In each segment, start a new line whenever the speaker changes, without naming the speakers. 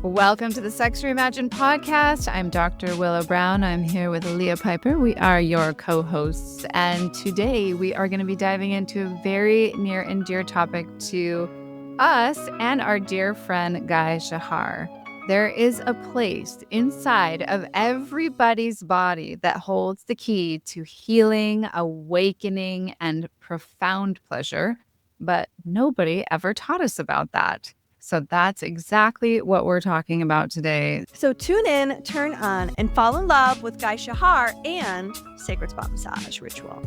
Welcome to the Sex Reimagined podcast. I'm Dr. Willow Brown. I'm here with Leah Piper. We are your co-hosts. And today we are going to be diving into a very near and dear topic to us and our dear friend, Guy Shahar. There is a place inside of everybody's body that holds the key to healing, awakening, and profound pleasure. But nobody ever taught us about that. So that's exactly what we're talking about today.
So tune in, turn on, and fall in love with Guy Shahar and Sacred Spot Massage Ritual.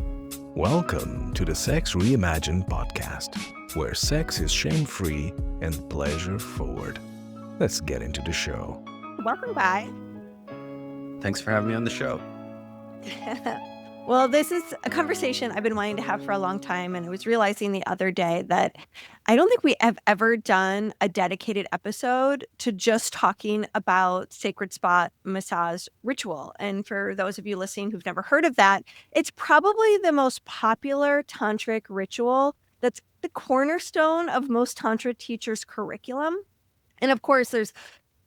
Welcome to the Sex Reimagined podcast, where sex is shame-free and pleasure-forward. Let's get into the show.
Welcome, Guy.
Thanks for having me on the show.
Well, this is a conversation I've been wanting to have for a long time, and I was realizing the other day that I don't think we have ever done a dedicated episode to just talking about Sacred Spot Massage Ritual. And for those of you listening who've never heard of that, it's probably the most popular tantric ritual that's the cornerstone of most tantra teachers' curriculum. And of course, there's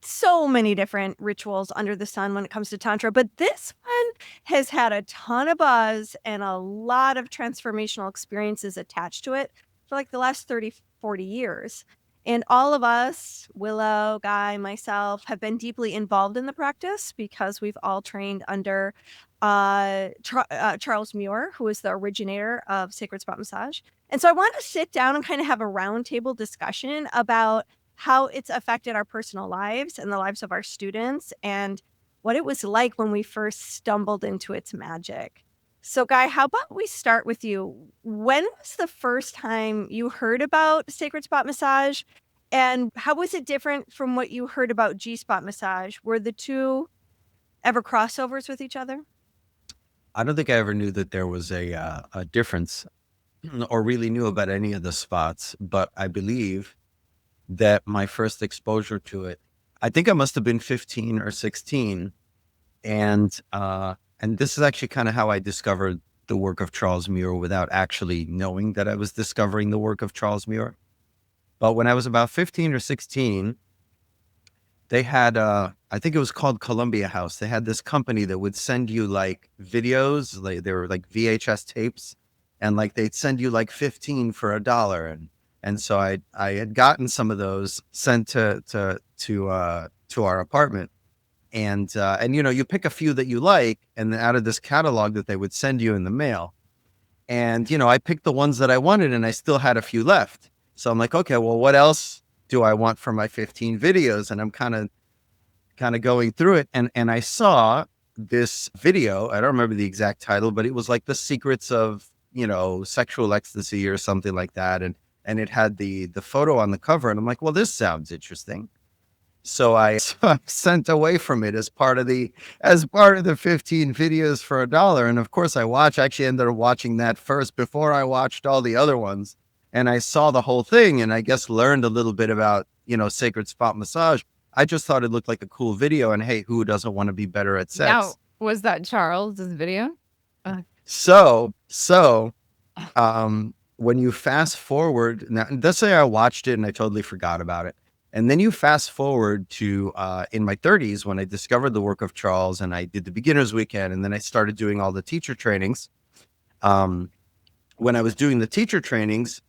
so many different rituals under the sun when it comes to Tantra, but this one has had a ton of buzz and a lot of transformational experiences attached to it for like the last 30, 40 years. And all of us, Willow, Guy, myself, have been deeply involved in the practice because we've all trained under Charles Muir, who is the originator of Sacred Spot Massage. And so I want to sit down and kind of have a roundtable discussion about how it's affected our personal lives and the lives of our students and what it was like when we first stumbled into its magic. So, Guy, how about we start with you? When was the first time you heard about Sacred Spot Massage, and how was it different from what you heard about G-Spot Massage? Were the two ever crossovers with each other?
I don't think I ever knew that there was a difference or really knew about any of the spots, but I believe that my first exposure to it, I think I must have been 15 or 16. And this is actually kind of how I discovered the work of Charles Muir without actually knowing that I was discovering the work of Charles Muir. But when I was about 15 or 16, they had, I think it was called Columbia House. They had this company that would send you like videos, like they were like VHS tapes, and like they'd send you like 15 for $1. And so I had gotten some of those sent to our apartment, and you know, you pick a few that you like, and then out of this catalog that they would send you in the mail, and you know, I picked the ones that I wanted, and I still had a few left. So I'm like, okay, well, what else do I want for my 15 videos? And I'm kind of going through it, and I saw this video. I don't remember the exact title, but it was like the secrets of, you know, sexual ecstasy or something like that, and it had the photo on the cover, and I'm like, well, this sounds interesting. So I'm sent away from it as part of the 15 videos for $1. And of course I actually ended up watching that first before I watched all the other ones. And I saw the whole thing, and I guess learned a little bit about, you know, Sacred Spot Massage. I just thought it looked like a cool video, and hey, who doesn't want to be better at sex?
Now, was that Charles's video?
When you fast forward, now let's say I watched it and I totally forgot about it. And then you fast forward to in my 30s when I discovered the work of Charles, and I did the beginner's weekend, and then I started doing all the teacher trainings. When I was doing the teacher trainings,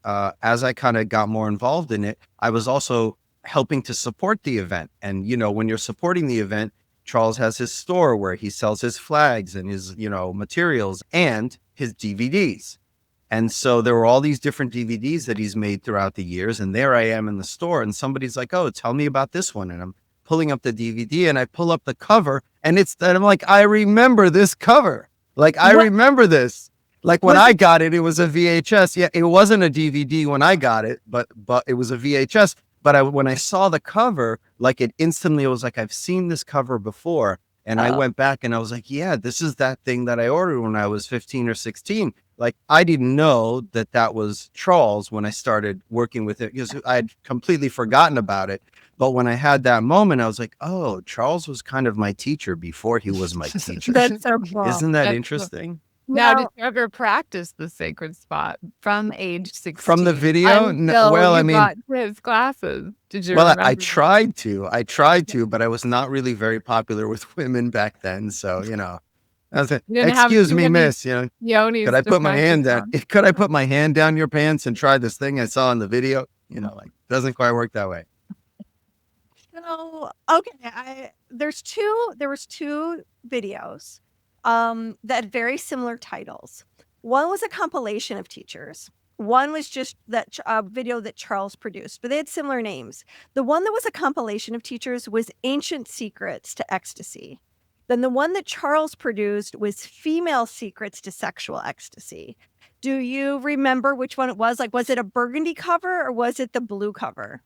as I kind of got more involved in it, I was also helping to support the event. And, you know, when you're supporting the event, Charles has his store where he sells his flags and his, you know, materials and his DVDs. And so there were all these different DVDs that he's made throughout the years. And there I am in the store, and somebody's like, oh, tell me about this one. And I'm pulling up the DVD, and I pull up the cover, and I'm like, I remember this cover. Like, I remember this. Like when I got it, it was a VHS. Yeah, it wasn't a DVD when I got it, but it was a VHS. But when I saw the cover, like it instantly was like, I've seen this cover before. And I went back and I was like, yeah, this is that thing that I ordered when I was 15 or 16. Like, I didn't know that was Charles when I started working with it, because I had completely forgotten about it. But when I had that moment, I was like, oh, Charles was kind of my teacher before he was my teacher.
That's so cool.
Isn't that interesting?
Now, did
Well,
you ever practice the sacred spot from age 16
From the video?
until
Well, I
you
mean,
got to his classes? Did you
well, I
remember?
tried to. I tried to, but I was not really very popular with women back then. So, I was like,
You didn't have
excuse
too
me,
many
miss, could
yonis
I
to
put my
practice
hand down?
on.
Could I put my hand down your pants and try this thing I saw in the video? Like, doesn't quite work that way.
so okay, there was two videos that had very similar titles. One was a compilation of teachers. One was just that video that Charles produced, but they had similar names. The one that was a compilation of teachers was Ancient Secrets to Ecstasy. Then the one that Charles produced was Female Secrets to Sexual Ecstasy. Do you remember which one it was? Like, was it a burgundy cover or was it the blue cover?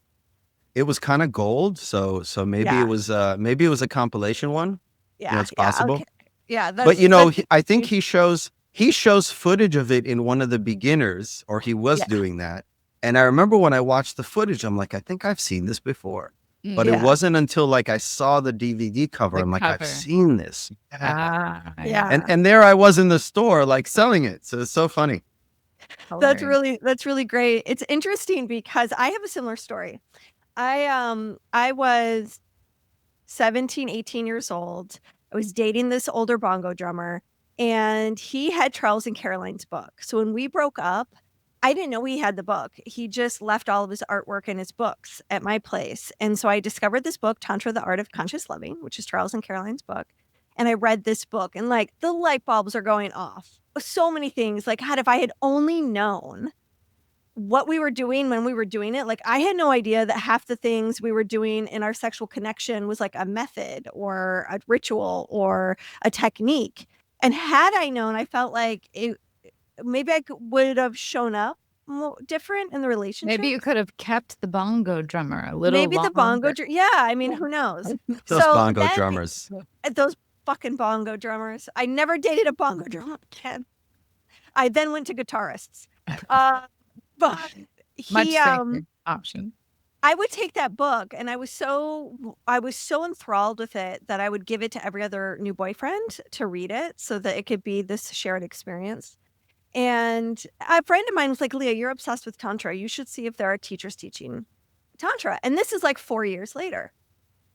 It was kind of gold, so maybe it
Yeah.
was a compilation one.
Yeah,
It's
yeah,
possible.
okay. Yeah,
But
that's
I think he shows footage of it in one of the beginners, or he was
yeah,
doing that. And I remember when I watched the footage, I'm like, I think I've seen this before. But it
yeah,
wasn't until like I saw the DVD cover,
The
I'm like,
cover.
I've seen this.
Ah,
yeah.
And there I was in the store, like selling it. So it's so funny.
hilarious.
That's really great. It's interesting because I have a similar story. I was 17, 18 years old. I was dating this older bongo drummer, and he had Charles and Caroline's book. So when we broke up, I didn't know he had the book. He just left all of his artwork and his books at my place. And so I discovered this book, Tantra, the Art of Conscious Loving, which is Charles and Caroline's book. And I read this book, and like the light bulbs are going off. So many things. Like, God, if I had only known what we were doing when we were doing it, like I had no idea that half the things we were doing in our sexual connection was like a method or a ritual or a technique. And had I known, I felt like maybe would have shown up different in the relationship.
Maybe you could have kept the bongo drummer a little
Maybe the bongo,
longer.
yeah. I mean, who knows?
Those
So
bongo
then
drummers.
those fucking bongo drummers. I never dated a bongo drummer again. I then went to guitarists. But
Much
he
safer option.
I would take that book, and I was so enthralled with it that I would give it to every other new boyfriend to read it so that it could be this shared experience. And a friend of mine was like, Leah, you're obsessed with Tantra. You should see if there are teachers teaching Tantra. And this is like 4 years later.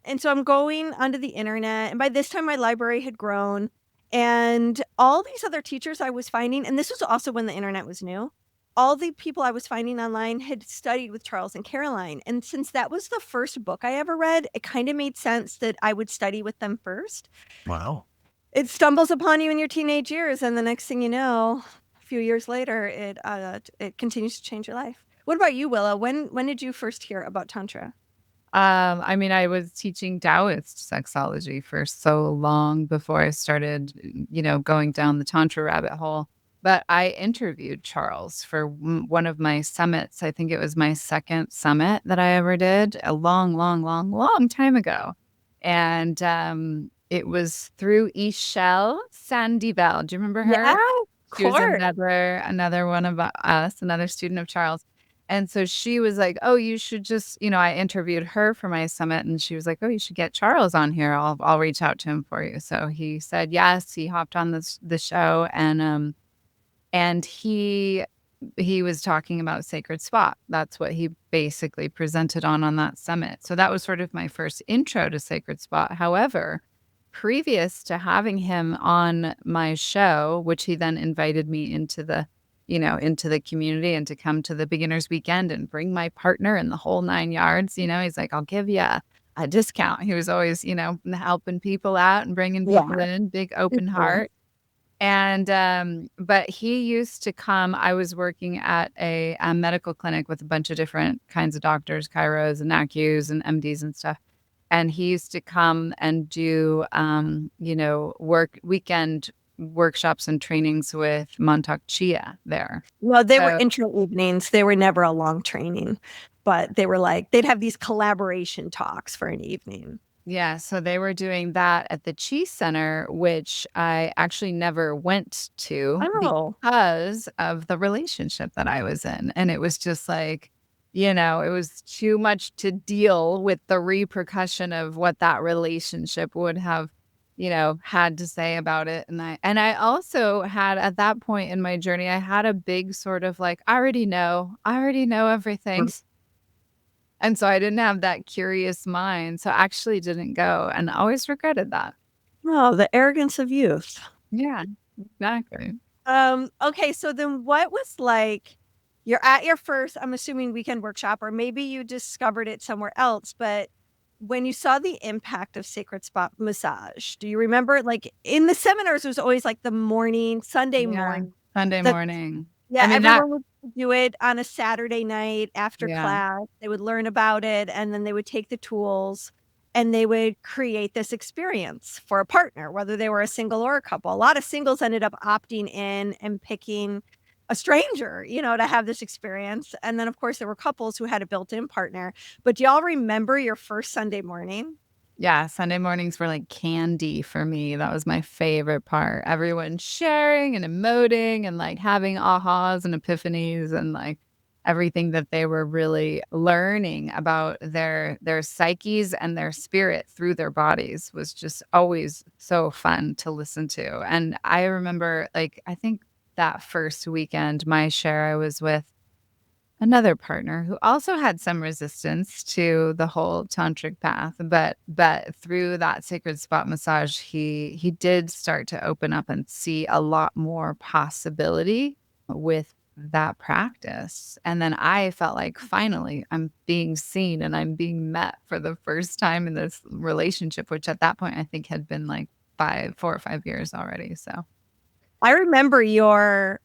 And so I'm going onto the internet, and by this time my library had grown, and all these other teachers I was finding, and this was also when the internet was new, all the people I was finding online had studied with Charles and Caroline. And since that was the first book I ever read, it kind of made sense that I would study with them first.
Wow.
It stumbles upon you in your teenage years, and the next thing you know, a few years later, it continues to change your life. What about you, Willow? When did you first hear about Tantra?
I mean, I was teaching Taoist sexology for so long before I started, going down the Tantra rabbit hole. But I interviewed Charles for one of my summits. I think it was my second summit that I ever did a long, long, long, long time ago. And it was through Ishelle Sandivel. Do you remember her?
Yeah, of
She was
course.
another one of us, another student of Charles. And so she was like, oh, you should just, I interviewed her for my summit, and she was like, oh, you should get Charles on here. I'll reach out to him for you. So he said yes. He hopped on the show, and he was talking about Sacred Spot. That's what he basically presented on that summit. So that was sort of my first intro to Sacred Spot. However, previous to having him on my show, which he then invited me into the community and to come to the beginners weekend and bring my partner and the whole 9 yards, he's like, I'll give you a discount. He was always, helping people out and bringing people in, big open heart. And, but he used to come, I was working at a medical clinic with a bunch of different kinds of doctors, chiros and NACUs and MDs and stuff. And he used to come and do, weekend workshops and trainings with Montauk Chia there.
Well, they were intro evenings. They were never a long training, but they were like, they'd have these collaboration talks for an evening.
Yeah, so they were doing that at the Chi Center, which I actually never went to because of the relationship that I was in. And it was just like, it was too much to deal with the repercussion of what that relationship would have had to say about it. And I also had, at that point in my journey, I had a big sort of like, I already know everything. And so I didn't have that curious mind. So I actually didn't go, and I always regretted that.
Oh, the arrogance of youth.
Yeah, exactly.
Okay, so then what was like, you're at your first, I'm assuming, weekend workshop, or maybe you discovered it somewhere else, but when you saw the impact of sacred spot massage, do you remember, like in the seminars, it was always like the morning, Sunday morning.
Sunday
The-
morning.
Yeah,
I mean,
everyone would do it on a Saturday night after
Yeah.
class. They would learn about it, and then they would take the tools and they would create this experience for a partner, whether they were a single or a couple. A lot of singles ended up opting in and picking a stranger, to have this experience. And then, of course, there were couples who had a built-in partner. But do y'all remember your first Sunday morning?
Yeah, Sunday mornings were like candy for me. That was my favorite part. Everyone sharing and emoting and like having ahas and epiphanies and like everything that they were really learning about their psyches and their spirit through their bodies was just always so fun to listen to. And I remember, like, I think that first weekend, my share, I was with another partner who also had some resistance to the whole tantric path, but through that sacred spot massage, he did start to open up and see a lot more possibility with that practice. And then I felt like finally I'm being seen and I'm being met for the first time in this relationship, which at that point I think had been like 4 or 5 years already. So
I remember your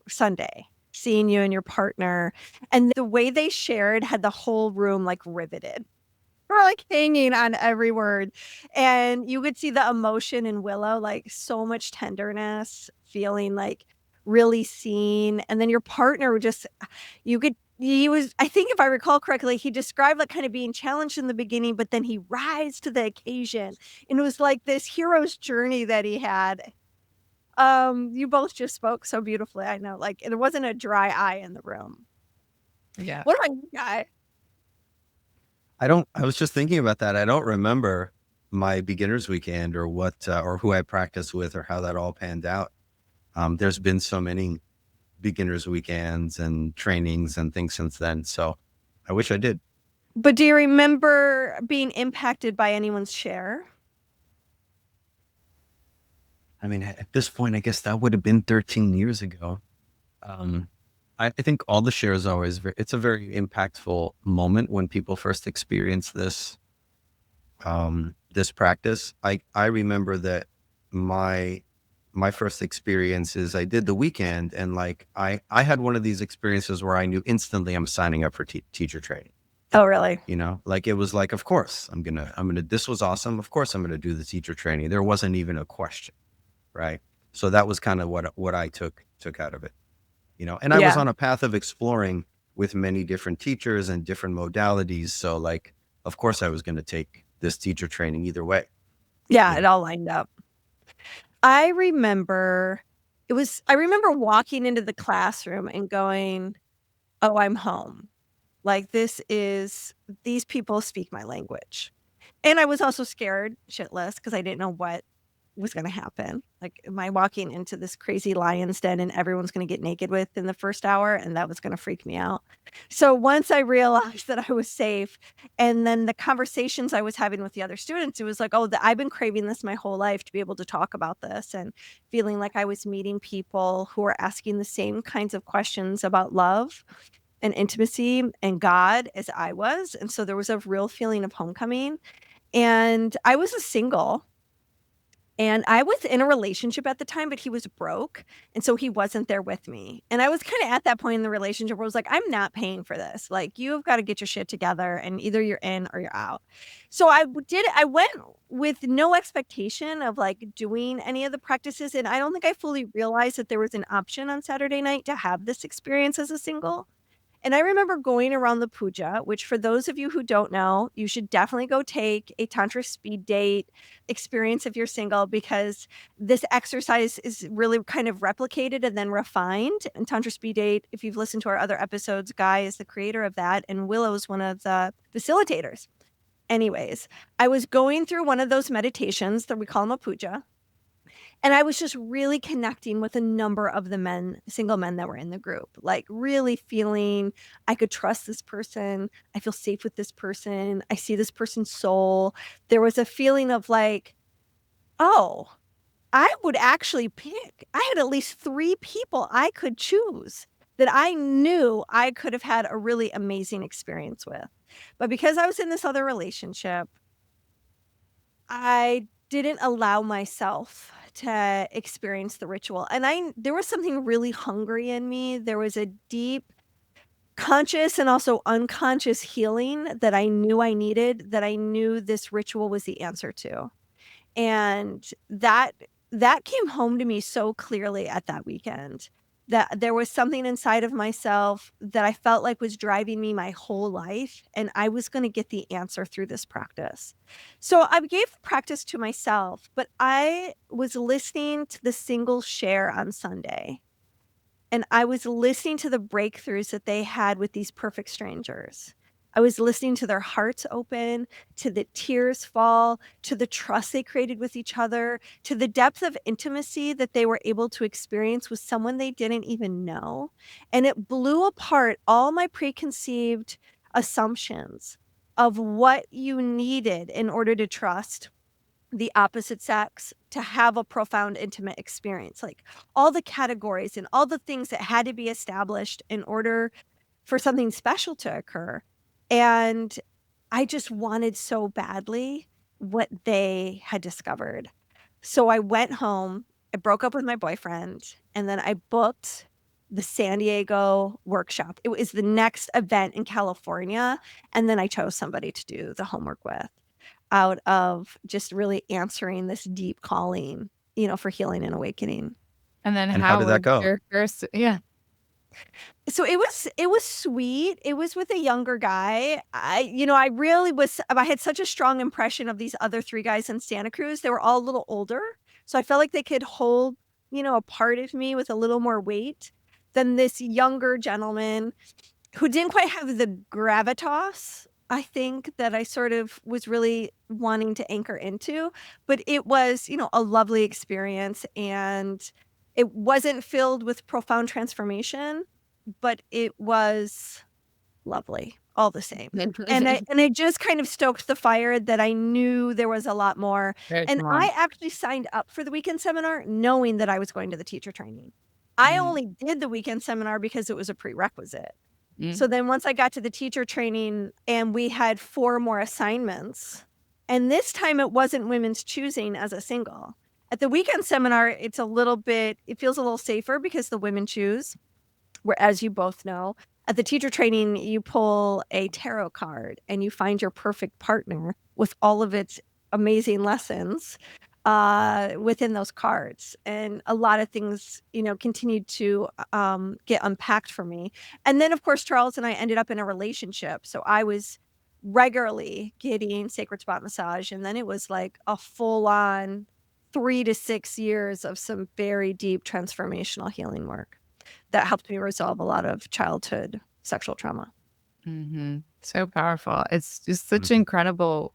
Sunday, seeing you and your partner, and the way they shared had the whole room like riveted. We're like hanging on every word. And you could see the emotion in Willow, like so much tenderness, feeling like really seen. And then your partner would just, he was, I think if I recall correctly, he described like kind of being challenged in the beginning, but then he rise to the occasion. And it was like this hero's journey that he had. You both just spoke so beautifully. I know, like there wasn't a dry eye in the room.
yeah.
What about you, Guy?
I was just thinking about that. I don't remember my beginner's weekend or what, or who I practiced with or how that all panned out. There's been so many beginner's weekends and trainings and things since then. So I wish I did.
But do you remember being impacted by anyone's share?
I mean, at this point, I guess that would have been 13 years ago. I think all the shares are always, it's a very impactful moment when people first experience this, this practice. I remember that my first experience is I did the weekend, and like, I had one of these experiences where I knew instantly I'm signing up for teacher training.
Oh, really?
Like it was like, of course I'm gonna, this was awesome. Of course I'm going to do the teacher training. There wasn't even a question. Right. So that was kind of what I took out of it, and I was on a path of exploring with many different teachers and different modalities. So like, of course I was going to take this teacher training either way.
Yeah, it all lined up. I remember walking into the classroom and going, oh, I'm home. Like these people speak my language. And I was also scared shitless because I didn't know what was going to happen. Like, am I walking into this crazy lion's den and everyone's going to get naked within the first hour? And that was going to freak me out. So once I realized that I was safe, and then the conversations I was having with the other students, it was like, oh, I've been craving this my whole life, to be able to talk about this, and feeling like I was meeting people who were asking the same kinds of questions about love and intimacy and God as I was. And so there was a real feeling of homecoming. And I was a single. And I was in a relationship at the time, but he was broke. And so he wasn't there with me. And I was kind of at that point in the relationship where I was like, I'm not paying for this. Like, you've got to get your shit together, and either you're in or you're out. So I went with no expectation of like doing any of the practices. And I don't think I fully realized that there was an option on Saturday night to have this experience as a single. And I remember going around the puja, which for those of you who don't know, you should definitely go take a Tantra Speed Date experience if you're single, because this exercise is really kind of replicated and then refined. And Tantra Speed Date, if you've listened to our other episodes, Guy is the creator of that, and Willow is one of the facilitators. Anyways, I was going through one of those meditations that we call them a puja. And I was just really connecting with a number of the men, single men that were in the group, like really feeling I could trust this person. I feel safe with this person. I see this person's soul. There was a feeling of like, oh, I would actually pick. I had at least 3 people I could choose that I knew I could have had a really amazing experience with. But because I was in this other relationship, I didn't allow myself to experience the ritual. And there was something really hungry in me. There was a deep conscious and also unconscious healing that I knew I needed, that I knew this ritual was the answer to. And that came home to me so clearly at that weekend, that there was something inside of myself that I felt like was driving me my whole life, and I was going to get the answer through this practice. So I gave the practice to myself, but I was listening to the single share on Sunday, and I was listening to the breakthroughs that they had with these perfect strangers. I was listening to their hearts open, to the tears fall, to the trust they created with each other, to the depth of intimacy that they were able to experience with someone they didn't even know. And it blew apart all my preconceived assumptions of what you needed in order to trust the opposite sex to have a profound intimate experience, like all the categories and all the things that had to be established in order for something special to occur. And I just wanted so badly what they had discovered. So I went home, I broke up with my boyfriend, and then I booked the San Diego workshop. It was the next event in California. And then I chose somebody to do the homework with, out of just really answering this deep calling, for healing and awakening.
And then
And how
how
did that
was
go?
your first? Yeah.
So it was sweet. It was with a younger guy. I had such a strong impression of these other 3 guys in Santa Cruz. They were all a little older. So I felt like they could hold, a part of me with a little more weight than this younger gentleman who didn't quite have the gravitas, I think, that I sort of was really wanting to anchor into. But it was, a lovely experience, and it wasn't filled with profound transformation, but it was lovely all the same. And it just kind of stoked the fire that I knew there was a lot more.
There's
And
more.
I actually signed up for the weekend seminar knowing that I was going to the teacher training. I
Mm.
only did the weekend seminar because it was a prerequisite.
Mm.
So then once I got to the teacher training and we had 4 more assignments, and this time it wasn't women's choosing as a single. At the weekend seminar, it feels a little safer because the women choose, where, as you both know, at the teacher training, you pull a tarot card and you find your perfect partner with all of its amazing lessons within those cards. And a lot of things, continued to get unpacked for me. And then, of course, Charles and I ended up in a relationship. So I was regularly getting sacred spot massage. And then it was like a full on 3 to 6 years of some very deep transformational healing work that helped me resolve a lot of childhood sexual trauma.
Mm-hmm. So powerful. It's just such
Mhm.
incredible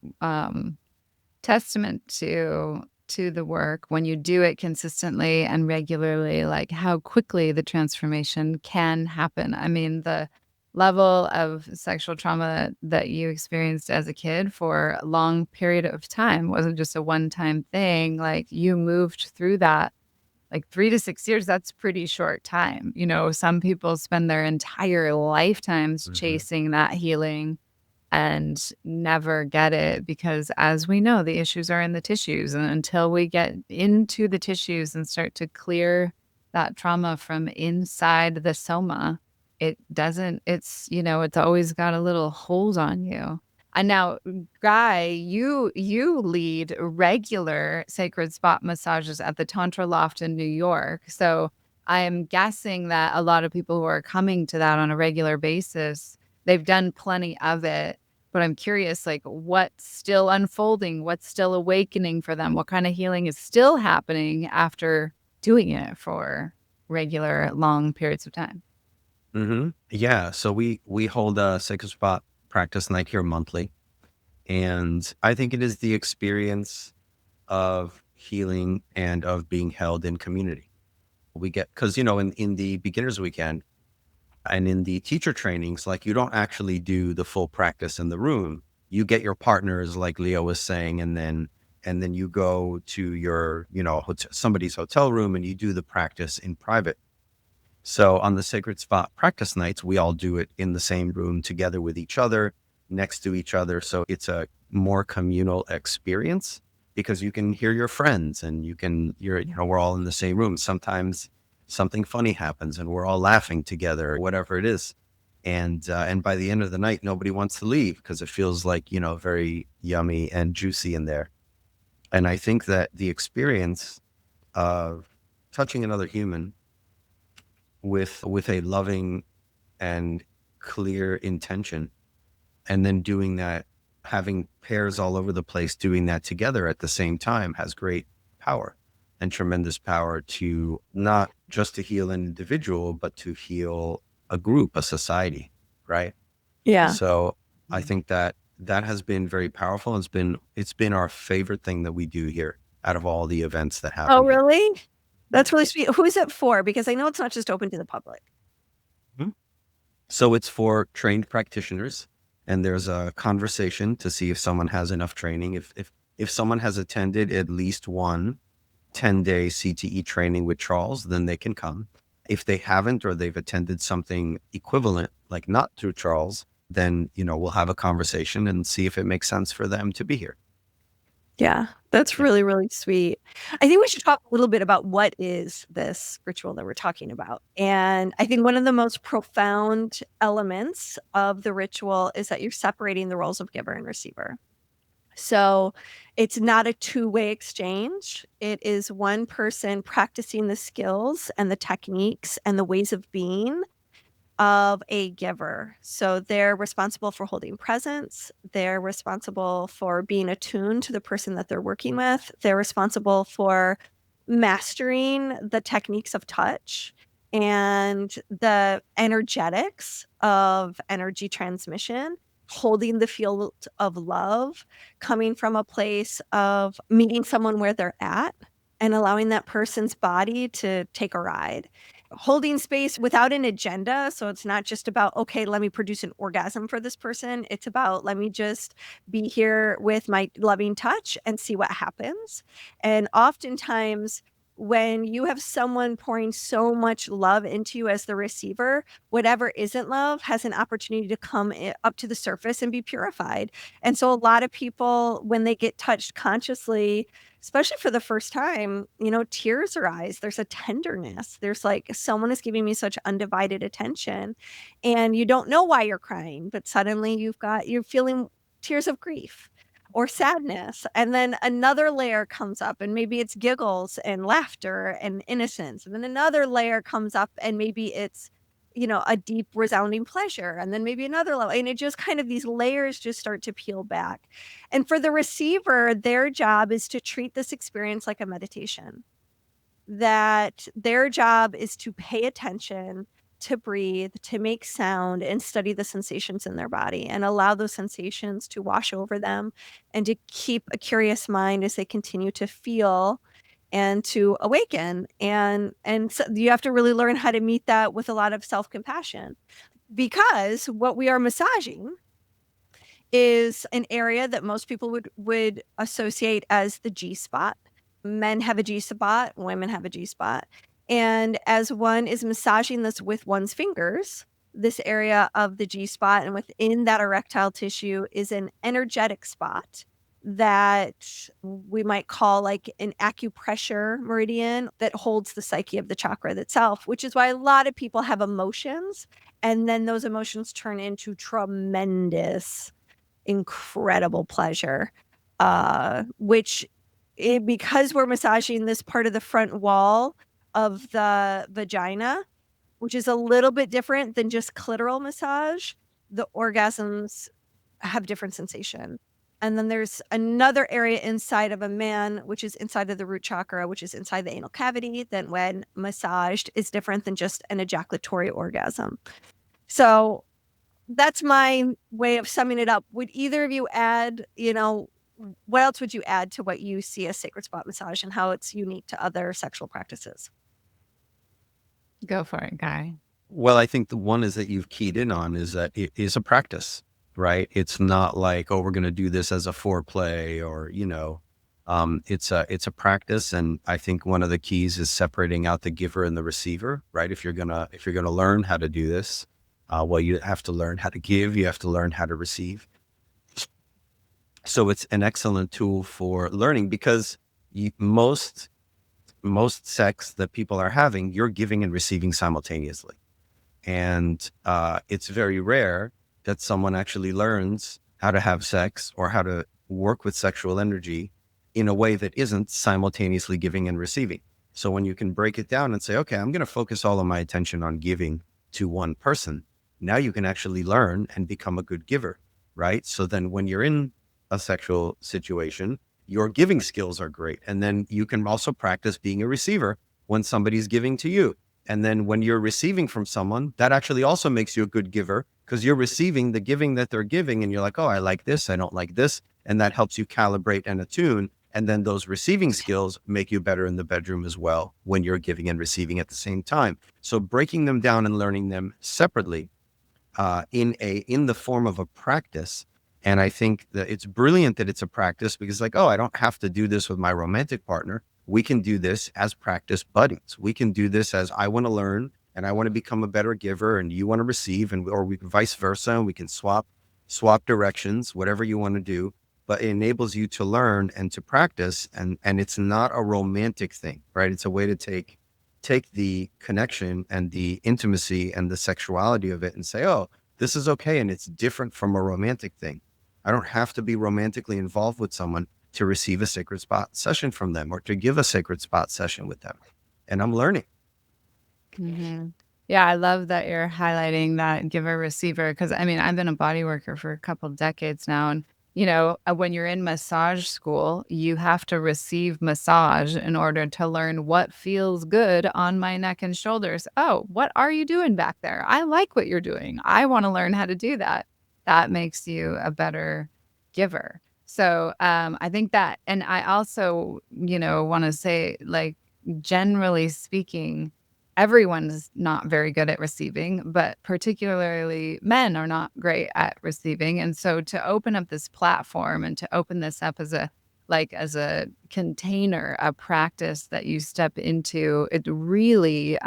testament to the work when you do it consistently and regularly, like how quickly the transformation can happen. I mean, the level of sexual trauma that you experienced as a kid for a long period of time wasn't just a one-time thing. Like you moved through that, like 3 to 6 years, that's pretty short time. Some people spend their entire lifetimes
Mhm.
chasing that healing and never get it because, as we know, the issues are in the tissues. And until we get into the tissues and start to clear that trauma from inside the soma, it's always got a little hold on you. And now, Guy, you lead regular sacred spot massages at the Tantra Loft in New York. So I'm guessing that a lot of people who are coming to that on a regular basis, they've done plenty of it. But I'm curious, like, what's still unfolding? What's still awakening for them? What kind of healing is still happening after doing it for regular, long periods of time?
Yeah. So we hold a sacred spot practice night here monthly. And I think it is the experience of healing and of being held in community. We get, because, in the beginner's weekend and in the teacher trainings, like, you don't actually do the full practice in the room. You get your partners, like Leah was saying, and then you go to your, somebody's hotel room and you do the practice in private. So on the Sacred Spot practice nights, we all do it in the same room together with each other, next to each other. So it's a more communal experience because you can hear your friends and we're all in the same room. Sometimes something funny happens and we're all laughing together, whatever it is. And by the end of the night, nobody wants to leave because it feels like, very yummy and juicy in there. And I think that the experience of touching another human with a loving and clear intention, and then doing that, having pairs all over the place doing that together at the same time, has great power and tremendous power to not just to heal an individual, but to heal a group, a society, right?
Yeah.
So I think that has been very powerful. It's been our favorite thing that we do here out of all the events that happen.
Oh, really? That's really sweet. Who is it for? Because I know it's not just open to the public.
So it's for trained practitioners, and there's a conversation to see if someone has enough training. If someone has attended at least one 10-day CTE training with Charles, then they can come. If they haven't, or they've attended something equivalent, like not through Charles, then, we'll have a conversation and see if it makes sense for them to be here.
Yeah, that's really, really sweet. I think we should talk a little bit about what is this ritual that we're talking about. And I think one of the most profound elements of the ritual is that you're separating the roles of giver and receiver. So it's not a two-way exchange. It is one person practicing the skills and the techniques and the ways of being of a giver. So they're responsible for holding presence. They're responsible for being attuned to the person that they're working with. They're responsible for mastering the techniques of touch and the energetics of energy transmission, holding the field of love, coming from a place of meeting someone where they're at and allowing that person's body to take a ride. Holding space without an agenda. So it's not just about, okay, let me produce an orgasm for this person. It's about, let me just be here with my loving touch and see what happens. And oftentimes, when you have someone pouring so much love into you as the receiver, whatever isn't love has an opportunity to come up to the surface and be purified. And so a lot of people, when they get touched consciously, especially for the first time, tears arise. There's a tenderness. There's like, someone is giving me such undivided attention, and you don't know why you're crying, but suddenly you're feeling tears of grief or sadness. And then another layer comes up, and maybe it's giggles and laughter and innocence. And then another layer comes up, and maybe it's, a deep resounding pleasure. And then maybe another level. And it just kind of, these layers just start to peel back. And for the receiver, their job is to treat this experience like a meditation. That their job is to pay attention, to breathe, to make sound, and study the sensations in their body and allow those sensations to wash over them, and to keep a curious mind as they continue to feel and to awaken. And so you have to really learn how to meet that with a lot of self-compassion, because what we are massaging is an area that most people would associate as the G spot. Men have a G spot, women have a G spot. And as one is massaging this with one's fingers, this area of the G spot, and within that erectile tissue is an energetic spot that we might call like an acupressure meridian that holds the psyche of the chakra itself, which is why a lot of people have emotions, and then those emotions turn into tremendous, incredible pleasure, because we're massaging this part of the front wall of the vagina, which is a little bit different than just clitoral massage, the orgasms have different sensation. And then there's another area inside of a man, which is inside of the root chakra, which is inside the anal cavity, that when massaged is different than just an ejaculatory orgasm. So that's my way of summing it up. Would either of you add, what else would you add to what you see as sacred spot massage and how it's unique to other sexual practices?
Go for it, Guy.
Well, I think the one is that you've keyed in on is that it is a practice, right? It's not like, oh, we're going to do this as a foreplay or, it's a practice. And I think one of the keys is separating out the giver and the receiver, right? If you're going to learn how to do this, well, you have to learn how to give, you have to learn how to receive. So it's an excellent tool for learning because most sex that people are having, you're giving and receiving simultaneously. And it's very rare that someone actually learns how to have sex or how to work with sexual energy in a way that isn't simultaneously giving and receiving. So when you can break it down and say, okay, I'm going to focus all of my attention on giving to one person, now you can actually learn and become a good giver, right? So then when you're in a sexual situation, your giving skills are great. And then you can also practice being a receiver when somebody's giving to you. And then when you're receiving from someone, that actually also makes you a good giver because you're receiving the giving that they're giving. And you're like, oh, I like this, I don't like this. And that helps you calibrate and attune. And then those receiving skills make you better in the bedroom as well when you're giving and receiving at the same time. So breaking them down and learning them separately in the form of a practice. And I think that it's brilliant that it's a practice because like, oh, I don't have to do this with my romantic partner. We can do this as practice buddies. We can do this as I want to learn and I want to become a better giver and you want to receive or we can vice versa. And we can swap directions, whatever you want to do, but it enables you to learn and to practice. And it's not a romantic thing, right? It's a way to take the connection and the intimacy and the sexuality of it and say, oh, this is okay. And it's different from a romantic thing. I don't have to be romantically involved with someone to receive a sacred spot session from them or to give a sacred spot session with them. And I'm learning.
Mm-hmm. Yeah, I love that you're highlighting that giver receiver because I mean, I've been a body worker for a couple decades now. And, when you're in massage school, you have to receive massage in order to learn what feels good on my neck and shoulders. Oh, what are you doing back there? I like what you're doing. I want to learn how to do that. That makes you a better giver. So I think that, and I also, want to say, like, generally speaking, everyone's not very good at receiving, but particularly men are not great at receiving. And so to open up this platform and to open this up as a container, a practice that you step into, it really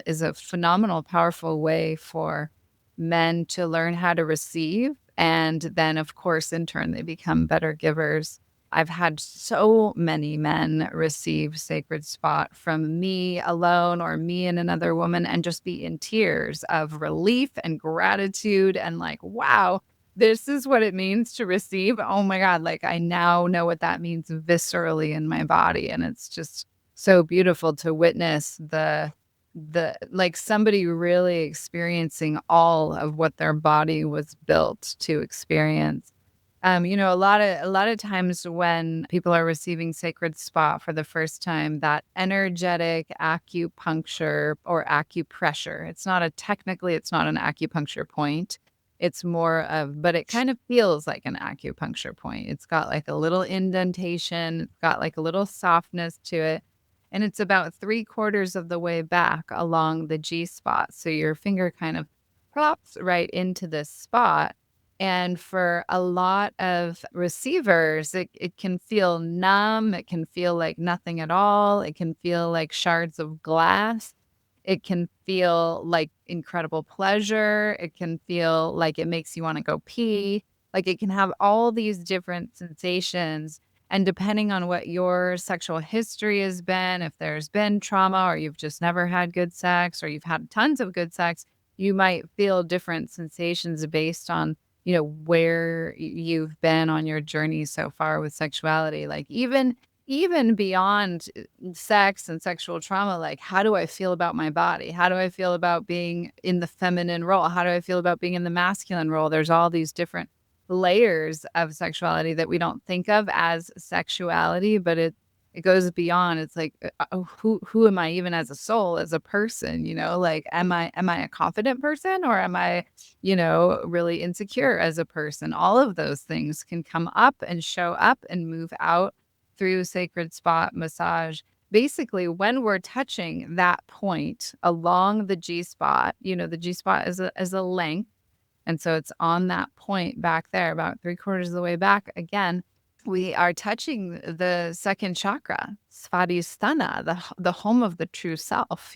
is a phenomenal, powerful way for men to learn how to receive. And then, of course, in turn, they become better givers. I've had so many men receive sacred spot from me alone or me and another woman and just be in tears of relief and gratitude and like, wow, this is what it means to receive. Oh my God, like I now know what that means viscerally in my body. And it's just so beautiful to witness the like somebody really experiencing all of what their body was built to experience. A lot of times when people are receiving sacred spot for the first time, that energetic acupuncture or acupressure, it's not an acupuncture point. It's more of, but it kind of feels like an acupuncture point. It's got like a little indentation, it's got like a little softness to it. And it's about 3/4 of the way back along the G spot. So your finger kind of plops right into this spot. And for a lot of receivers, it can feel numb. It can feel like nothing at all. It can feel like shards of glass. It can feel like incredible pleasure. It can feel like it makes you want to go pee. Like it can have all these different sensations. And depending on what your sexual history has been, if there's been trauma or you've just never had good sex or you've had tons of good sex, you might feel different sensations based on where you've been on your journey so far with sexuality. Like even beyond sex and sexual trauma, like how do I feel about my body? How do I feel about being in the feminine role? How do I feel about being in the masculine role? There's all these different layers of sexuality that we don't think of as sexuality, but it goes beyond. It's like, oh, who am I even as a soul, as a person? Like, am I a confident person, or am I, really insecure as a person? All of those things can come up and show up and move out through sacred spot massage. Basically, when we're touching that point along the G spot, the G spot is a length. And so it's on that point back there, about 3/4 of the way back. Again, we are touching the second chakra, Svadhisthana, the home of the true self,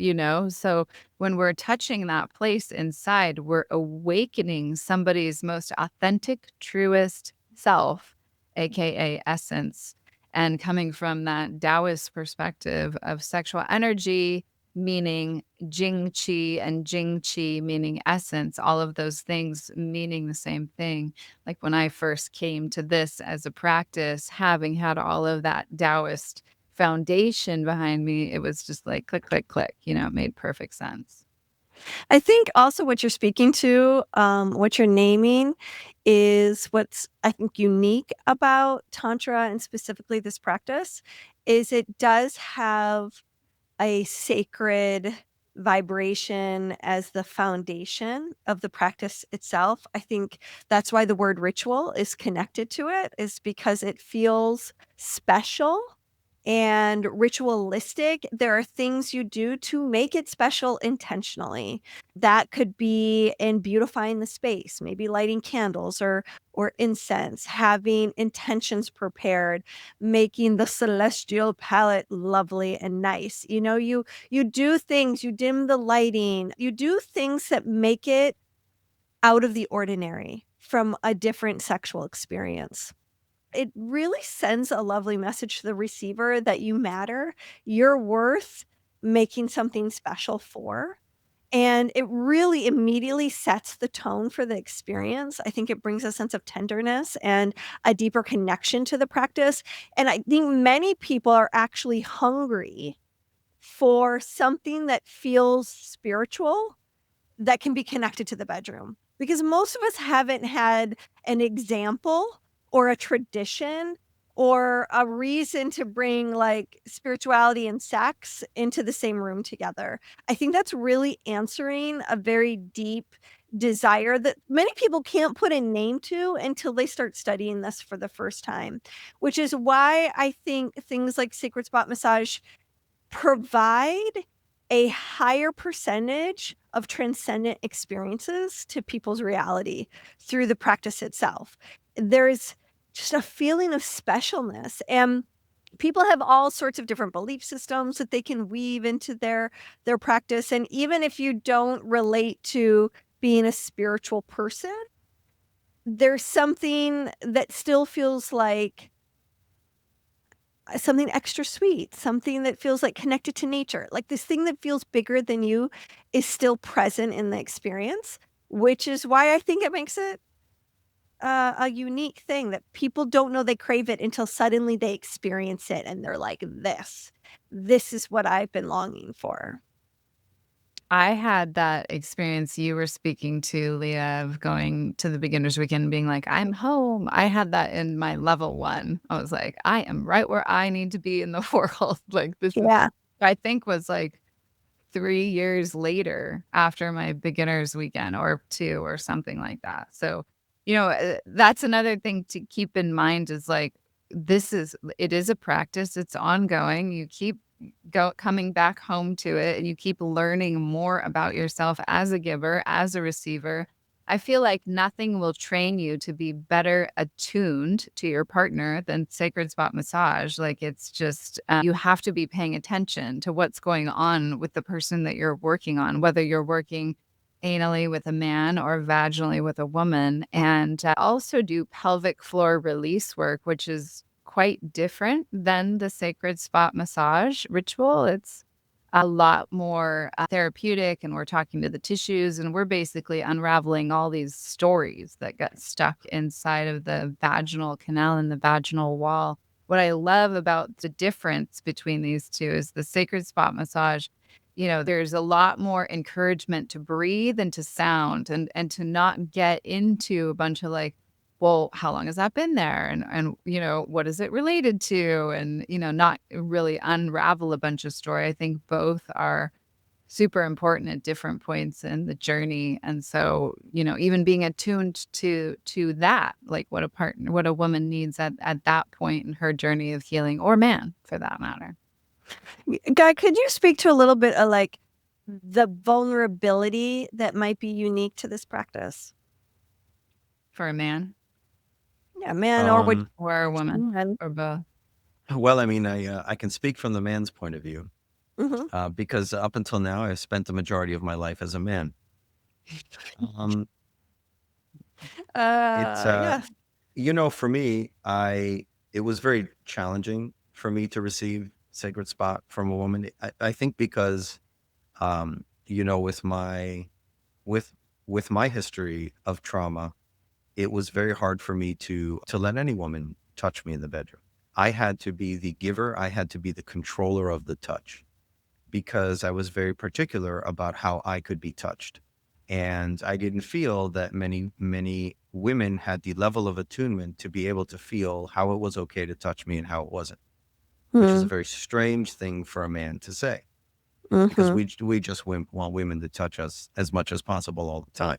So when we're touching that place inside, we're awakening somebody's most authentic, truest self, aka essence. And coming from that Taoist perspective of sexual energy, meaning Jing Qi, and Jing Qi meaning essence, all of those things meaning the same thing. Like, when I first came to this as a practice, having had all of that Taoist foundation behind me, it was just like click, click, click, it made perfect sense.
I think also what you're speaking to, what you're naming, is what's, I think, unique about Tantra, and specifically this practice, is it does have a sacred vibration as the foundation of the practice itself. I think that's why the word ritual is connected to it, is because it feels special and ritualistic. There are things you do to make it special intentionally. That could be in beautifying the space, maybe lighting candles or incense, having intentions prepared, making the celestial palette lovely and nice. You do things, you dim the lighting, you do things that make it out of the ordinary from a different sexual experience. It really sends a lovely message to the receiver that you matter, you're worth making something special for. And it really immediately sets the tone for the experience. I think it brings a sense of tenderness and a deeper connection to the practice. And I think many people are actually hungry for something that feels spiritual, that can be connected to the bedroom. Because most of us haven't had an example or a tradition or a reason to bring, like, spirituality and sex into the same room together. I think that's really answering a very deep desire that many people can't put a name to until they start studying this for the first time, which is why I think things like sacred spot massage provide a higher percentage of transcendent experiences to people's reality through the practice itself. There's just a feeling of specialness, and people have all sorts of different belief systems that they can weave into their practice. And even if you don't relate to being a spiritual person, there's something that still feels like something extra sweet, something that feels like connected to nature. Like, this thing that feels bigger than you is still present in the experience, which is why I think it makes it a unique thing that people don't know they crave it until suddenly they experience it and they're like, this is what I've been longing for.
I had that experience you were speaking to, Leah, of going to the beginner's weekend and being like, I'm home. I had that in my level 1. I was like, I am right where I need to be in the world. Like, this is,
Yeah.
I think, was like 3 years later after my beginner's weekend, or 2 or something like that. So, that's another thing to keep in mind, is like, it is a practice. It's ongoing. You keep coming back home to it, and you keep learning more about yourself as a giver, as a receiver. I feel like nothing will train you to be better attuned to your partner than sacred spot massage. Like, it's just, you have to be paying attention to what's going on with the person that you're working on, whether you're working anally with a man or vaginally with a woman. And also do pelvic floor release work, which is quite different than the sacred spot massage ritual. It's a lot more therapeutic, and we're talking to the tissues, and we're basically unraveling all these stories that got stuck inside of the vaginal canal and the vaginal wall. What I love about the difference between these two is the sacred spot massage, there's a lot more encouragement to breathe and to sound, and to not get into a bunch of, like, well, how long has that been there? And what is it related to? And, not really unravel a bunch of story. I think both are super important at different points in the journey. And so, even being attuned to that, like what a woman needs at that point in her journey of healing, or man for that matter.
Guy, could you speak to a little bit of like the vulnerability that might be unique to this practice?
For a man?
Yeah, man or
or a woman,
woman.
or both.
Well, I mean, I can speak from the man's point of view because up until now, I've spent the majority of my life as a man. Um, it's for me, it was very challenging for me to receive Sacred Spot from a woman. I think because with my history of trauma, it was very hard for me to let any woman touch me in the bedroom. I had to be the giver. I had to be the controller of the touch because I was very particular about how I could be touched. And I didn't feel that many women had the level of attunement to be able to feel how it was okay to touch me and how it wasn't, which is a very strange thing for a man to say because we just want women to touch us as much as possible all the time.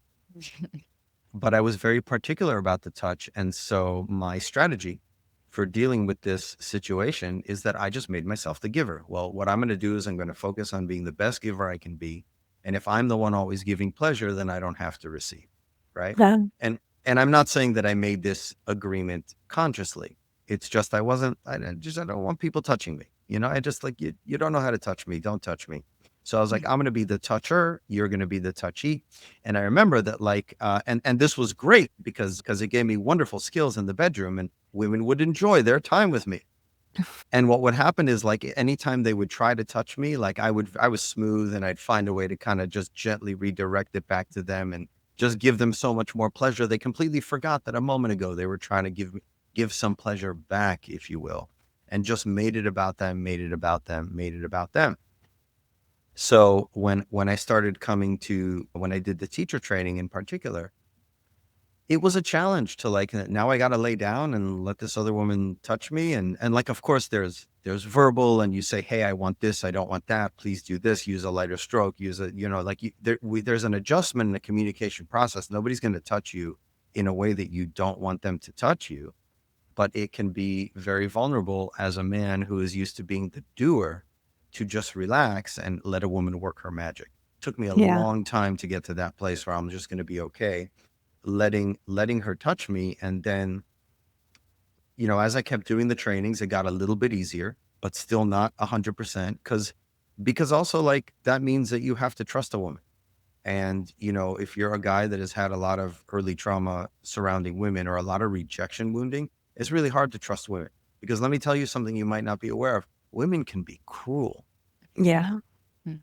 But I was very particular about the touch. And so my strategy for dealing with this situation is that I just made myself the giver. Well, what I'm going to do is I'm going to focus on being the best giver I can be. And if I'm the one always giving pleasure, then I don't have to receive. Right.
Yeah.
And I'm not saying that I made this agreement consciously. It's just I don't want people touching me. I just like, you don't know how to touch me. Don't touch me. So I was like, I'm going to be the toucher. You're going to be the touchy. And I remember that and this was great because it gave me wonderful skills in the bedroom and women would enjoy their time with me. And what would happen is like anytime they would try to touch me, like I was smooth and I'd find a way to kind of just gently redirect it back to them and just give them so much more pleasure. They completely forgot that a moment ago they were trying to give some pleasure back, if you will, and just made it about them. So when I started when I did the teacher training in particular, it was a challenge to now I got to lay down and let this other woman touch me. And like, of course there's verbal and you say, hey, I want this. I don't want that. Please do this. Use a lighter stroke. There's an adjustment in the communication process. Nobody's going to touch you in a way that you don't want them to touch you, but it can be very vulnerable as a man who is used to being the doer to just relax and let a woman work her magic. It took me a long time to get to that place where I'm just going to be okay, letting her touch me. And then, as I kept doing the trainings, it got a little bit easier, but still not 100% because also that means that you have to trust a woman. And, if you're a guy that has had a lot of early trauma surrounding women or a lot of rejection wounding, it's really hard to trust women because let me tell you something you might not be aware of. Women can be cruel.
Yeah.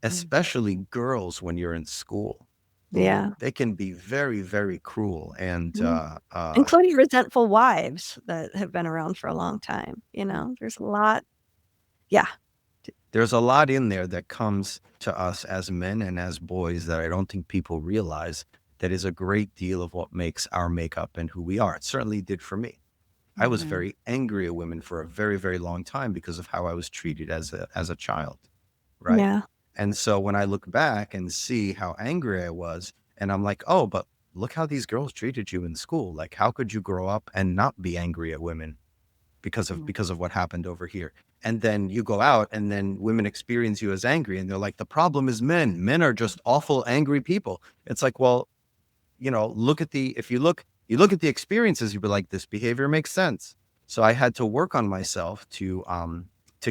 Especially girls when you're in school.
Yeah.
They can be very, very cruel and
including resentful wives that have been around for a long time. There's a lot. Yeah.
There's a lot in there that comes to us as men and as boys that I don't think people realize that is a great deal of what makes our makeup and who we are. It certainly did for me. I was very angry at women for a very, very long time because of how I was treated as a child. Right.
Yeah.
And so when I look back and see how angry I was, and I'm like, oh, but look how these girls treated you in school. Like, how could you grow up and not be angry at women because of what happened over here? And then you go out and then women experience you as angry and they're like, the problem is men. Men are just awful, angry people. It's like, well, you look at the experiences, you'd be like, this behavior makes sense. So I had to work on myself to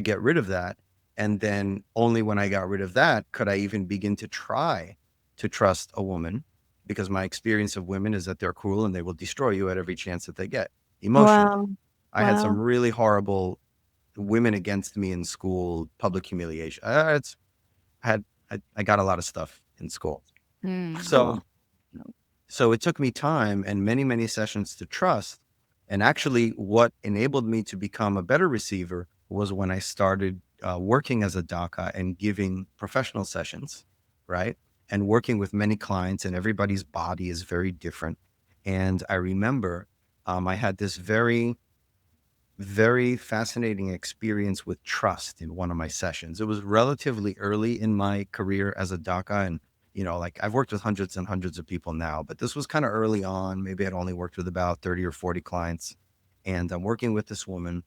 get rid of that. And then only when I got rid of that could I even begin to try to trust a woman, because my experience of women is that they're cruel and they will destroy you at every chance that they get emotionally.
Wow.
I had some really horrible women against me in school, public humiliation. I got a lot of stuff in school. So it took me time and many, many sessions to trust. And actually what enabled me to become a better receiver was when I started working as a DACA and giving professional sessions, right? And working with many clients, and everybody's body is very different. And I remember I had this very, very fascinating experience with trust in one of my sessions. It was relatively early in my career as a DACA, and like I've worked with hundreds and hundreds of people now, but this was kind of early on. Maybe I'd only worked with about 30 or 40 clients, and I'm working with this woman,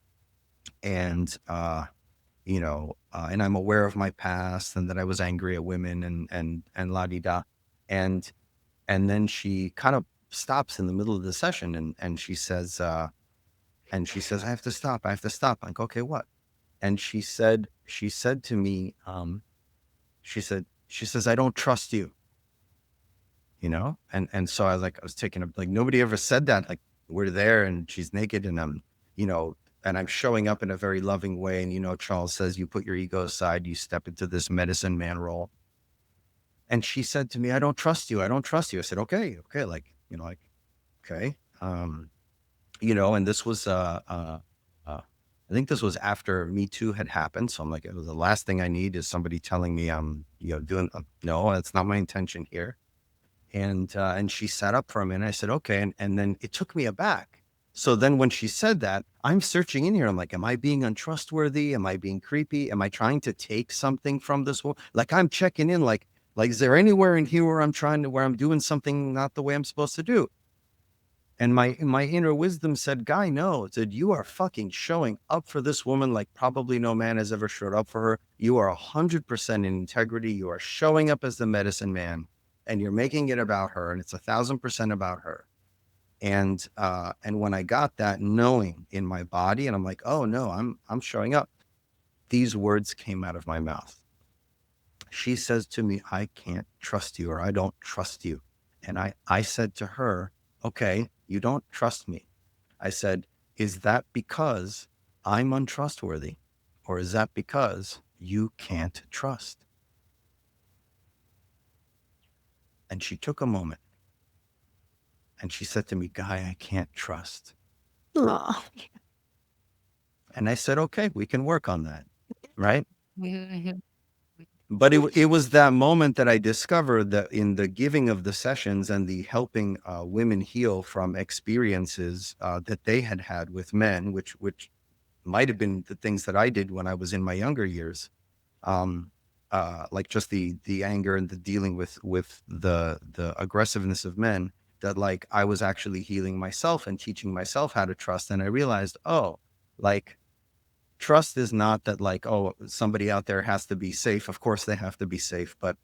and and I'm aware of my past and that I was angry at women and la di da, and then she kind of stops in the middle of the session, and she says, I have to stop. I have to stop. I'm like, okay, what? And she said to me, she says, I don't trust you, And so I was taken up, like, nobody ever said that. Like, we're there and she's naked and and I'm showing up in a very loving way. And, Charles says, you put your ego aside, you step into this medicine man role. And she said to me, I don't trust you. I don't trust you. I said, okay. Okay. And this was, I think this was after Me Too had happened. So I'm like, the last thing I need is somebody telling me I'm, doing, no, that's not my intention here. And she sat up for a minute. I said, okay. And then it took me aback. So then when she said that, I'm searching in here. I'm like, am I being untrustworthy? Am I being creepy? Am I trying to take something from this world? Like, I'm checking in, like, is there anywhere in here where I'm doing something not the way I'm supposed to do? And my inner wisdom said, Guy, no. It said, you are fucking showing up for this woman like probably no man has ever showed up for her. You are 100% in integrity. You are showing up as the medicine man, and you're making it about her, and it's 1,000% about her. And when I got that knowing in my body, and I'm like, oh no, I'm showing up, these words came out of my mouth. She says to me, I can't trust you, or I don't trust you. And I said to her, okay, you don't trust me. I said, is that because I'm untrustworthy, or is that because you can't trust? And she took a moment and she said to me, Guy, I can't trust.
Oh.
And I said, okay, we can work on that. Right.
Mhm.
But it was that moment that I discovered that in the giving of the sessions and the helping women heal from experiences that they had had with men, which might have been the things that I did when I was in my younger years, like just the anger and the dealing with the aggressiveness of men, that like I was actually healing myself and teaching myself how to trust. And I realized, oh, like, trust is not that like, oh, somebody out there has to be safe. Of course they have to be safe. But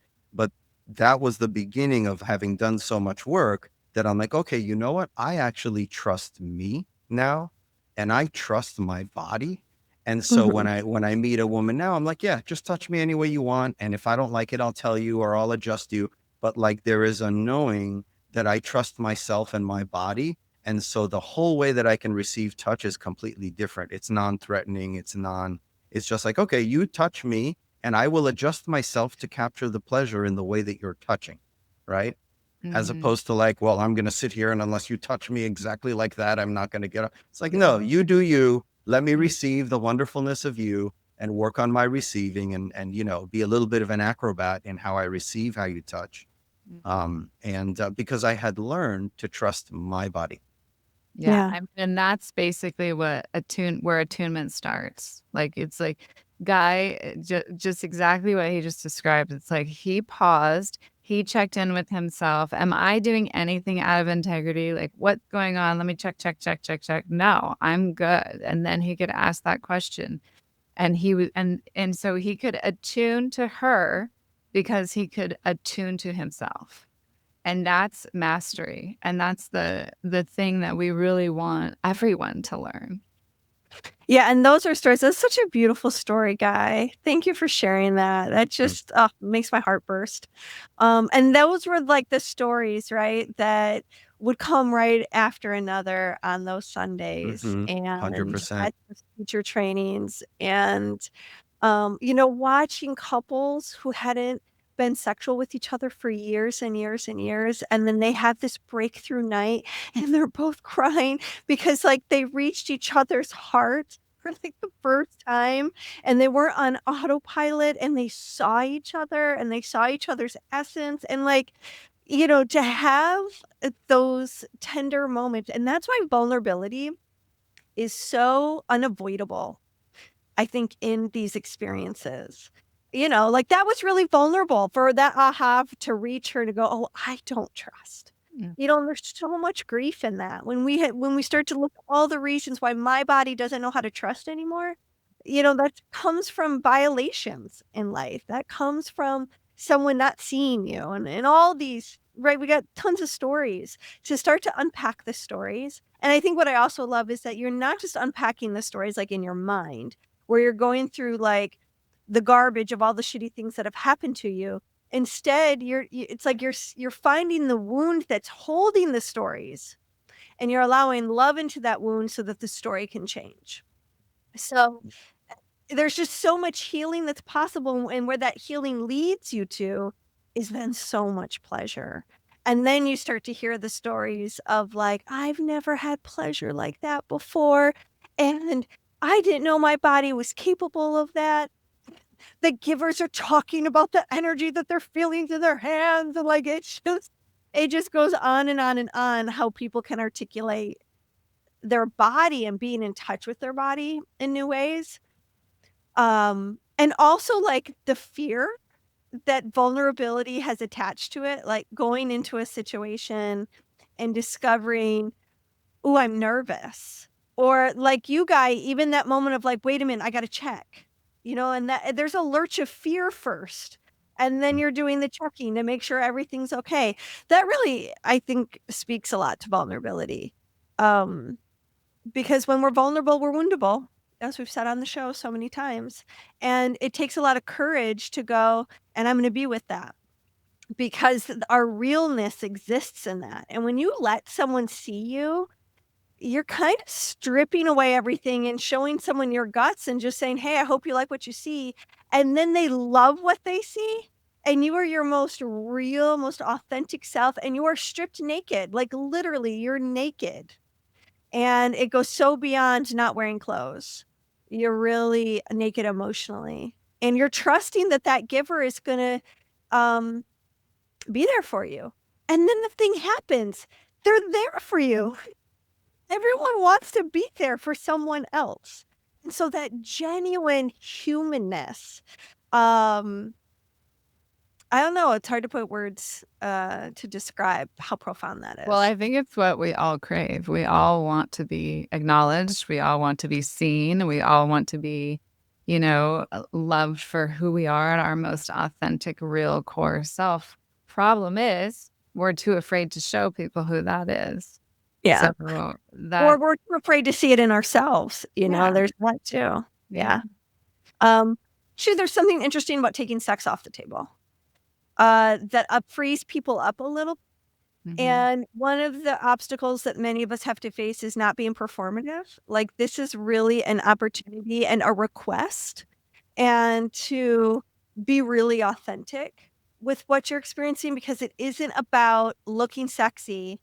that was the beginning of having done so much work that I'm like, okay, you know what? I actually trust me now, and I trust my body. And so
Mhm.
when I meet a woman now, I'm like, yeah, just touch me any way you want. And if I don't like it, I'll tell you, or I'll adjust you. But like, there is a knowing that I trust myself and my body. And so the whole way that I can receive touch is completely different. It's non-threatening. It's just like, okay, you touch me and I will adjust myself to capture the pleasure in the way that you're touching. Right. As
Mhm.
opposed to like, well, I'm going to sit here and unless you touch me exactly like that, I'm not going to get up. It's like, no, you do you. Let me receive the wonderfulness of you and work on my receiving and be a little bit of an acrobat in how I receive how you touch. And because I had learned to trust my body.
Yeah,
Yeah.
and that's basically where attunement starts. Like, it's like Guy, just exactly what he just described. It's like he paused, he checked in with himself. Am I doing anything out of integrity? Like, what's going on? Let me check, check, check, check, check. No, I'm good. And then he could ask that question. And he was, and so he could attune to her because he could attune to himself. And that's mastery. And that's the thing that we really want everyone to learn.
Yeah, and those are stories. That's such a beautiful story, Guy. Thank you for sharing that. That just makes my heart burst. And those were like the stories, right, that would come right after another on those Sundays
Mm-hmm.
and
100%.
at the teacher trainings. And watching couples who hadn't been sexual with each other for years and years and years, and then they have this breakthrough night and they're both crying because like they reached each other's heart for like the first time, and they were on autopilot, and they saw each other and they saw each other's essence, and like to have those tender moments. And that's why vulnerability is so unavoidable, I think, in these experiences. Like that was really vulnerable for that aha to reach her to go, oh, I don't trust.
Mm.
There's so much grief in that. When we start to look at all the reasons why my body doesn't know how to trust anymore, that comes from violations in life. That comes from someone not seeing you and all these, right? We got tons of stories to start to unpack the stories. And I think what I also love is that you're not just unpacking the stories like in your mind, where you're going through like the garbage of all the shitty things that have happened to you. Instead, it's like you're finding the wound that's holding the stories, and you're allowing love into that wound so that the story can change. So there's just so much healing that's possible, and where that healing leads you to is then so much pleasure. And then you start to hear the stories of like, I've never had pleasure like that before, and I didn't know my body was capable of that. The givers are talking about the energy that they're feeling to their hands, and like it just goes on and on and on how people can articulate their body and being in touch with their body in new ways. And also like the fear that vulnerability has attached to it, like going into a situation and discovering, oh, I'm nervous. Or like you, Guy, even that moment of like, wait a minute, I got to check, and that there's a lurch of fear first. And then you're doing the checking to make sure everything's okay. That really, I think, speaks a lot to vulnerability. Because when we're vulnerable, we're woundable, as we've said on the show so many times. And it takes a lot of courage to go, and I'm going to be with that, because our realness exists in that. And when you let someone see you, you're kind of stripping away everything and showing someone your guts and just saying, hey, I hope you like what you see. And then they love what they see. And you are your most real, most authentic self. And you are stripped naked, like literally you're naked. And it goes so beyond not wearing clothes. You're really naked emotionally. And you're trusting that that giver is going to be there for you. And then the thing happens. They're there for you. Everyone wants to be there for someone else. And so that genuine humanness, I don't know, it's hard to put words to describe how profound that is.
Well, I think it's what we all crave. We all want to be acknowledged. We all want to be seen. We all want to be, loved for who we are at our most authentic, real core self. Problem is, we're too afraid to show people who that is.
Yeah.
So
or we're too afraid to see it in ourselves.
Yeah.
There's that too. Yeah. There's something interesting about taking sex off the table. That frees people up a little.
Mhm.
And one of the obstacles that many of us have to face is not being performative. Like this is really an opportunity and a request, and to be really authentic with what you're experiencing, because it isn't about looking sexy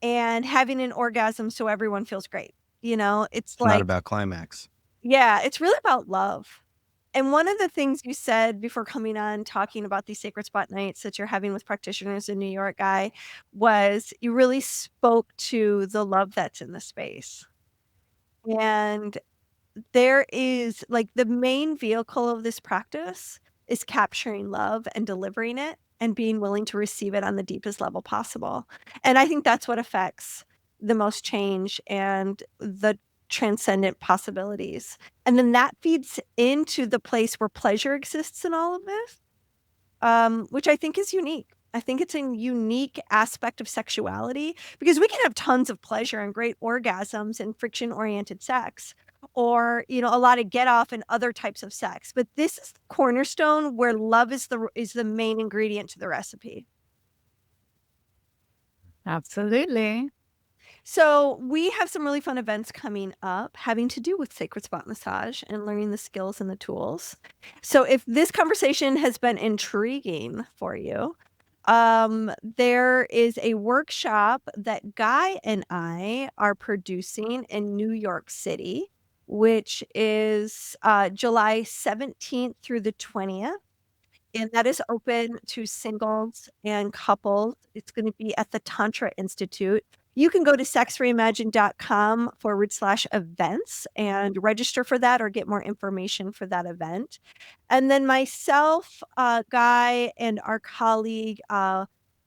and having an orgasm so everyone feels great. It's like,
Not about climax.
yeah, it's really about love. And one of the things you said before coming on, talking about these sacred spot nights that you're having with practitioners in New York, Guy, was you really spoke to the love that's in the space. And there is like the main vehicle of this practice is capturing love and delivering it and being willing to receive it on the deepest level possible. And I think that's what affects the most change and the transcendent possibilities. And then that feeds into the place where pleasure exists in all of this, which I think is unique. I think it's a unique aspect of sexuality, because we can have tons of pleasure and great orgasms and friction-oriented sex, or a lot of get off and other types of sex. But this is the cornerstone where love is the main ingredient to the recipe.
Absolutely.
So we have some really fun events coming up having to do with sacred spot massage and learning the skills and the tools. So if this conversation has been intriguing for you, there is a workshop that Guy and I are producing in New York City, which is July 17th through the 20th. and that is open to singles and couples. It's going to be at the Tantra Institute. You can go to sexreimagined.com/events and register for that or get more information for that event. And then myself, Guy, and our colleague,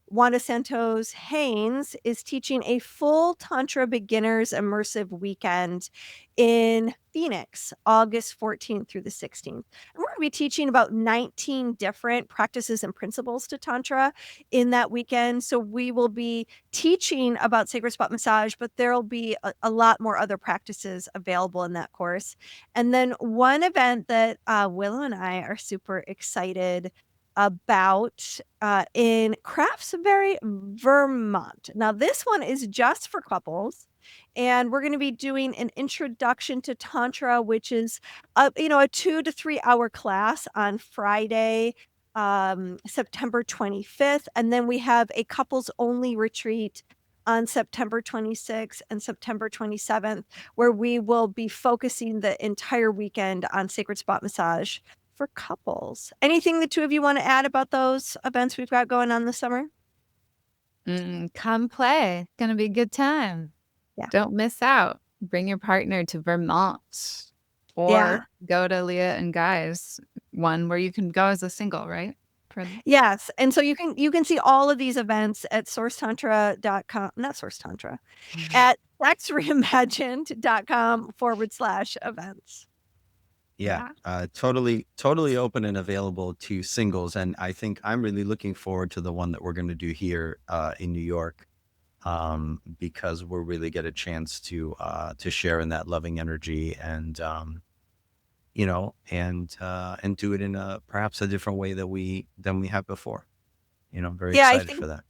Wanda Santos Haynes, is teaching a full Tantra beginners immersive weekend in Phoenix, August 14th through the 16th. And we're going to be teaching about 19 different practices and principles to Tantra in that weekend. So we will be teaching about sacred spot massage, but there'll be a lot more other practices available in that course. And then one event that Willow and I are super excited about in Craftsbury, Vermont. Now, this one is just for couples, and we're going to be doing an introduction to Tantra, which is a 2 to 3 hour class on Friday, September 25th. And then we have a couples only retreat on September 26th and September 27th, where we will be focusing the entire weekend on sacred spot massage for couples. Anything the two of you want to add about those events we've got going on this summer?
Come play. It's going to be a good time.
Yeah.
Don't miss out. Bring your partner to Vermont or go to Leah and Guy's one where you can go as a single, right?
Yes. And so you can see all of these events at sourcetantra.com, not Source Tantra, at sexreimagined.com/events.
Yeah, totally open and available to singles. And I think I'm really looking forward to the one that we're going to do here in New York, because we'll really get a chance to share in that loving energy and, and do it in perhaps a different way than we have before. Very excited for that.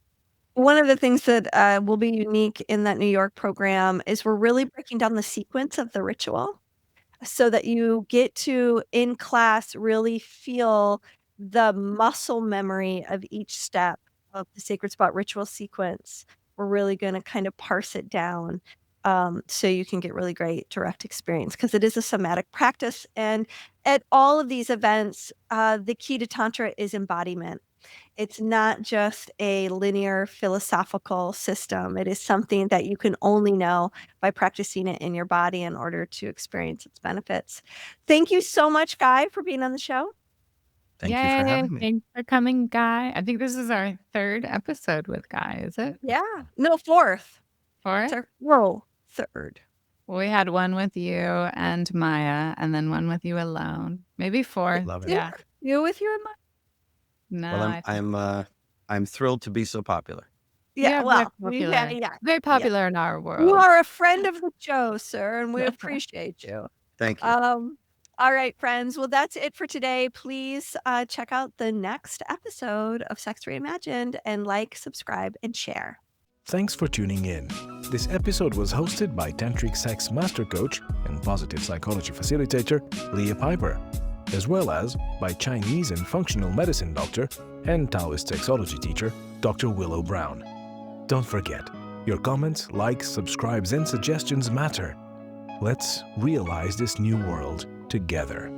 One of the things that will be unique in that New York program is we're really breaking down the sequence of the ritual, so that you get to, in class, really feel the muscle memory of each step of the sacred spot ritual sequence. We're really going to kind of parse it down so you can get really great direct experience, because it is a somatic practice. And at all of these events, the key to Tantra is embodiment. It's not just a linear philosophical system. It is something that you can only know by practicing it in your body in order to experience its benefits. Thank you so much, Guy, for being on the show.
Thank you for having me.
Thanks for coming, Guy. I think this is our 3rd episode with Guy, is it?
Yeah. No, 4th.
4th?
Whoa, 3rd.
We had one with you and Maya, and then one with you alone. Maybe 4th.
Love it.
Yeah. You with you and Maya?
No,
well, I'm thrilled to be so popular.
Yeah, well,
very popular in our world.
You are a friend of the show, sir, and we appreciate you.
Thank you.
All right, friends. Well, that's it for today. Please check out the next episode of Sex Reimagined and subscribe, and share.
Thanks for tuning in. This episode was hosted by Tantric Sex Master Coach and Positive Psychology Facilitator Leah Piper, as well as by Chinese and Functional Medicine Doctor and Taoist Sexology Teacher Dr. Willow Brown. Don't forget, your comments, likes, subscribes, and suggestions matter. Let's realize this new world together.